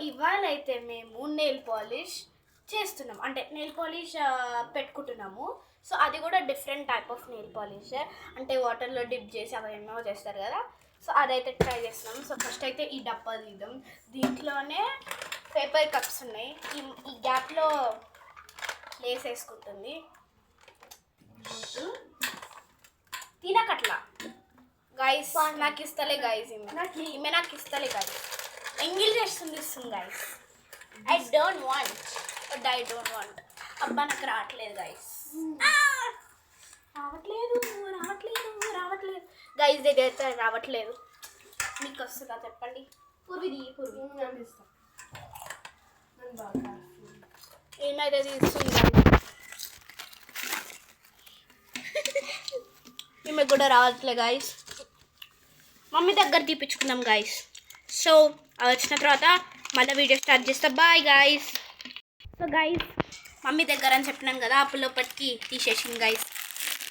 ఇవాళ అయితే మేము నెయిల్ పాలిష్ చేస్తున్నాం, అంటే నెయిల్ పాలిష్ పెట్టుకుంటున్నాము. సో అది కూడా different type of nail polish, అంటే వాటర్లో డిప్ చేసి అవి ఏమో చేస్తారు కదా. సో అదైతే ట్రై చేస్తున్నాం. సో ఫస్ట్ అయితే ఈ డబ్బా తీద్దాం. దీంట్లోనే పేపర్ కప్స్ ఉన్నాయి. ఈ గ్యాప్లో లేస్ వేసుకుంటుంది. తినకట్లా గైస్, నాకు ఇస్తలే గైస్, ఈమె నాకు ఇస్తలే గైస్, ఎంగిల్ చేస్తుంది గైస్. I don't want. అబ్బా నాకు రావట్లేదు గైస్, రావట్లేదు గైస్, దగ్గర అయితే రావట్లేదు. మీకు వస్తుందా చెప్పండి. పూర్వి ఏమైతే తీస్తుంది ఈమె కూడా రావట్లేదు గైస్. మమ్మీ దగ్గర తీపించుకుందాం గైస్. సో అది వచ్చిన తర్వాత మళ్ళీ వీడియో స్టార్ట్ చేస్తా. Bye guys. So guys, mummy దగ్గర అని చెప్పినాను కదా, అప్పులోపటికి తీసేసింది గైస్.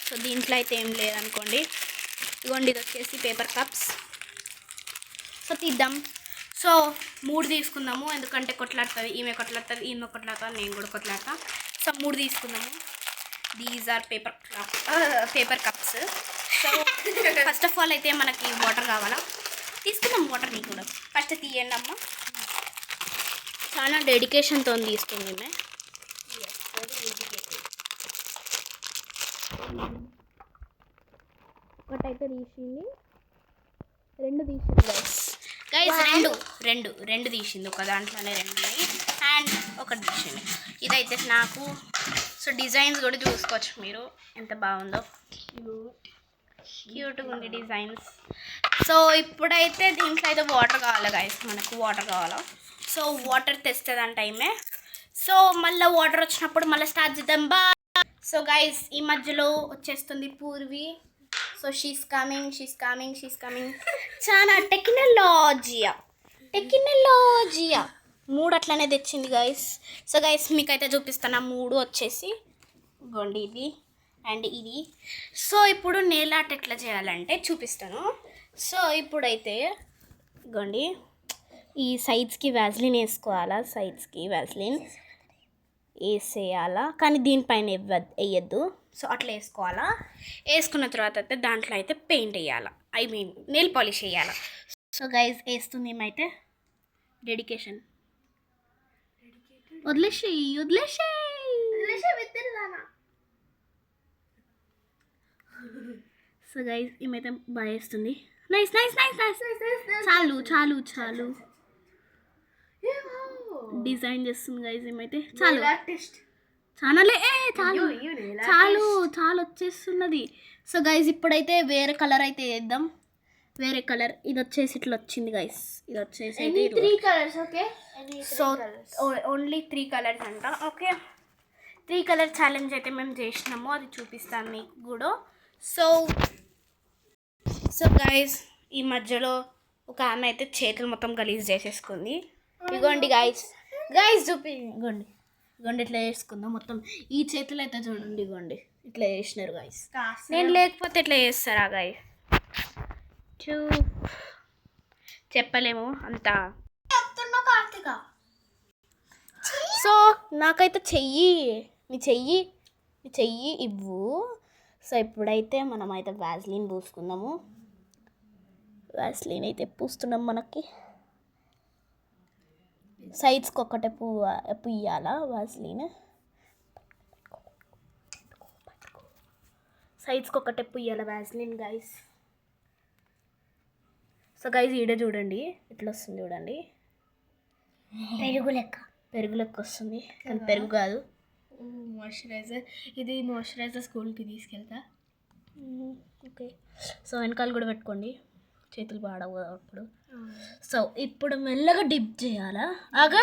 సో దీంట్లో అయితే ఏం లేదనుకోండి. ఇదిగోండి, ఇది వచ్చేసి పేపర్ కప్స్. సో తీద్దాం. సో 3 తీసుకుందాము, ఎందుకంటే కొట్లాడుతుంది, ఈమె కొట్లాడుతుంది, నేను కూడా కొట్లాడతా. సో 3 తీసుకుందాము. These are paper cups. So first of all అయితే మనకి వాటర్ కావాలా, తీసుకుందాం వాటర్. నీకు కూడా ఫస్ట్ తీయండి అమ్మ. చాలా డెడికేషన్తో తీసుకుంది ఈమె. ఒకటైతే తీసింది, 2 తీసింది గైస్. రెండు తీసింది, ఒక దాంట్లోనే 2 ఉన్నాయి అండ్ ఒకటి తీసింది. ఇదైతే నాకు. సో డిజైన్స్ కూడా చూసుకోవచ్చు మీరు, ఎంత బాగుందో, క్యూట్గా ఉంది డిజైన్స్. సో ఇప్పుడైతే దీంట్లో అయితే వాటర్ కావాలి గైస్, మనకు వాటర్ కావాలా. సో వాటర్ తెస్తుందంట ఈమె. సో మళ్ళీ వాటర్ వచ్చినప్పుడు మళ్ళీ స్టార్ట్ చేద్దాం. బాయ్. సో గైస్, ఈ మధ్యలో వచ్చేస్తుంది పూర్వి. So she's coming. చాలా టెక్నాలజీయా 3 అట్లనే తెచ్చింది గైస్. సో గైస్, మీకైతే చూపిస్తాను. 3 వచ్చేసి ఇగోండి, ఇది అండ్ ఇది. సో ఇప్పుడు నెయిల్ ఆర్ట్ ఎట్లా చేయాలంటే చూపిస్తాను. సో ఇప్పుడైతే ఇగోండి, ఈ సైడ్స్కి వ్యాజ్లిన్ వేసుకోవాలా, వేసేయాలా, కానీ దీనిపైన వేయద్దు. సో అట్లా వేసుకోవాలా. వేసుకున్న తర్వాత అయితే దాంట్లో అయితే పెయింట్ వేయాలా, నెయిల్ పాలిష్ వేయాలా. సో గైస్, వేస్తుంది ఏమైతే డెడికేషన్. వదిలేసి సో గైస్, ఏమైతే బాగా వేస్తుంది. నైస్. చాలు డిజైన్ చేస్తుంది గైస్. ఏమైతే చాలు వచ్చేస్తున్నది. సో గైస్, ఇప్పుడైతే వేరే కలర్ అయితే వేద్దాం. వేరే కలర్ ఇది వచ్చేసి ఇట్లా వచ్చింది గైస్. ఇది వచ్చేసి 3 colours. Okay, so only 3 colours అంట. ఓకే, 3 కలర్ ఛాలెంజ్ అయితే మేము చేసినాము, అది చూపిస్తాను మీకు కూడా. సో గైస్, ఈ మధ్యలో ఒక ఆమె అయితే చేతులు మొత్తం గలీజ్ చేసేసుకుంది. ఇగోండి గైస్ ఇగోండి ఇట్లా వేసుకుందాం మొత్తం. ఈ చేతులు అయితే చూడండి, ఇగోండి ఇట్లా వేసినారు గైస్. నేను లేకపోతే ఇట్లా చేస్తారా గైస్? చెప్పలేము అంతా. సో నాకైతే నీ చెయ్యి ఇవ్వు. సో ఇప్పుడైతే మనం అయితే వ్యాజ్లిన్ పూసుకుందాము. వ్యాజ్లిన్ అయితే పూస్తున్నాం. మనకి సైడ్స్కి ఒక్కటే పుయ్యాలా వ్యాజ్లిన్. సైడ్స్కి ఒక్కటే పుయ్యాలా వ్యాజ్లిన్ గైస్. సో గైస్, ఈడ చూడండి ఇట్లా వస్తుంది, చూడండి పెరుగు లెక్క వస్తుంది, కానీ పెరుగు కాదు, మాయిశ్చరైజర్. ఇది మాయిశ్చరైజర్ స్కూల్కి తీసుకెళ్తా. ఓకే, సో వెనకాల కూడా పెట్టుకోండి, చేతులు పాడవు కదా అప్పుడు. సో ఇప్పుడు మెల్లగా డిప్ చేయాలా. ఆగు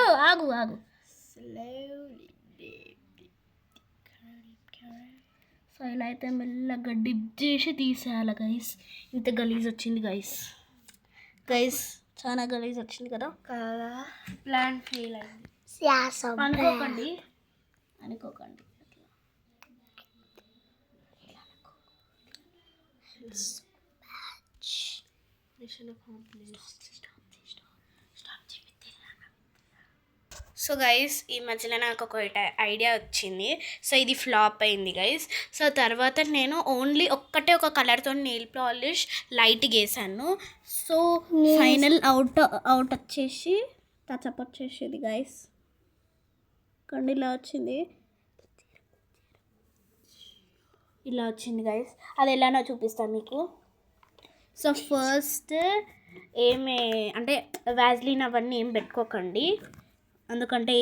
సో ఇలా అయితే మెల్లగా డిప్ చేసి తీసేయాలి గైస్. ఇంత గలీజ్ వచ్చింది గైస్. చాలా గలీజ్ వచ్చింది కదా. ప్లాన్ ఫెయిల్ అయింది. అనుకోకండి. Machine accomplished. సో గైస్ ఈ మధ్యలో నాకు ఒక ఐడియా వచ్చింది. సో ఇది ఫ్లాప్ అయింది గైస్. సో తర్వాత నేను ఓన్లీ ఒక కలర్తో నెయిల్ పాలిష్ లైట్గా వేసాను. సో ఫైనల్ అవుట్ వచ్చేసి టచ్అప్ వచ్చేసేది గైస్. కండి ఇలా వచ్చింది గైస్. అది ఎలానో చూపిస్తాను మీకు. సో ఫస్ట్ అంటే వ్యాజ్లిన్ అవన్నీ ఏం పెట్టుకోకండి, ఎందుకంటే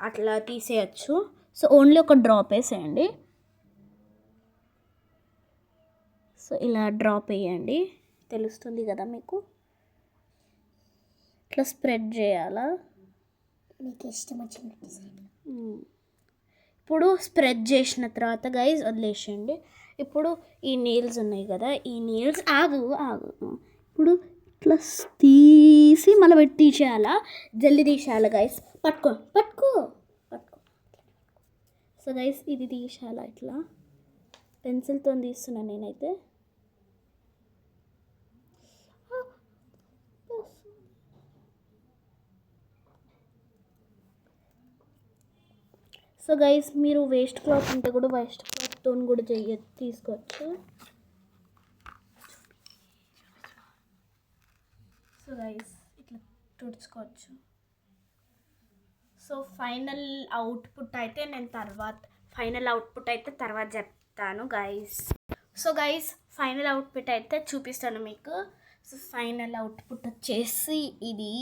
అట్లా తీసేయచ్చు. సో ఓన్లీ ఒక డ్రాప్ వేసేయండి. సో ఇలా డ్రాప్ వేయండి, తెలుస్తుంది కదా మీకు. ఇట్లా స్ప్రెడ్ చేయాలా, మీకు ఇష్టం వచ్చినట్టు. ఇప్పుడు స్ప్రెడ్ చేసిన తర్వాత గైజ్ వదిలేసేయండి. ఇప్పుడు ఈ నెయిల్స్ ఉన్నాయి కదా, ఈ నెయిల్స్ ఆగు ఇప్పుడు ఇట్లా తీసి మళ్ళీ పెట్టి తీసేయాలా, జల్దీ తీసేయాలి గైస్. పట్టుకో. సో గైస్ ఇది తీసేయాలా, ఇట్లా పెన్సిల్తో తీస్తున్నాను నేనైతే. సో గైస్ మీరు వేస్ట్ క్లాత్ ఉంటే కూడా వేస్ట్ క్లాత్తో కూడా తీసుకోవచ్చు. సో గైస్ ఇట్లా తుడుచుకోవచ్చు. సో ఫైనల్ అవుట్పుట్ అయితే తర్వాత చెప్తాను guys. So guys final output అయితే చూపిస్తాను మీకు. సో ఫైనల్ అవుట్పుట్ వచ్చేసి ఇది.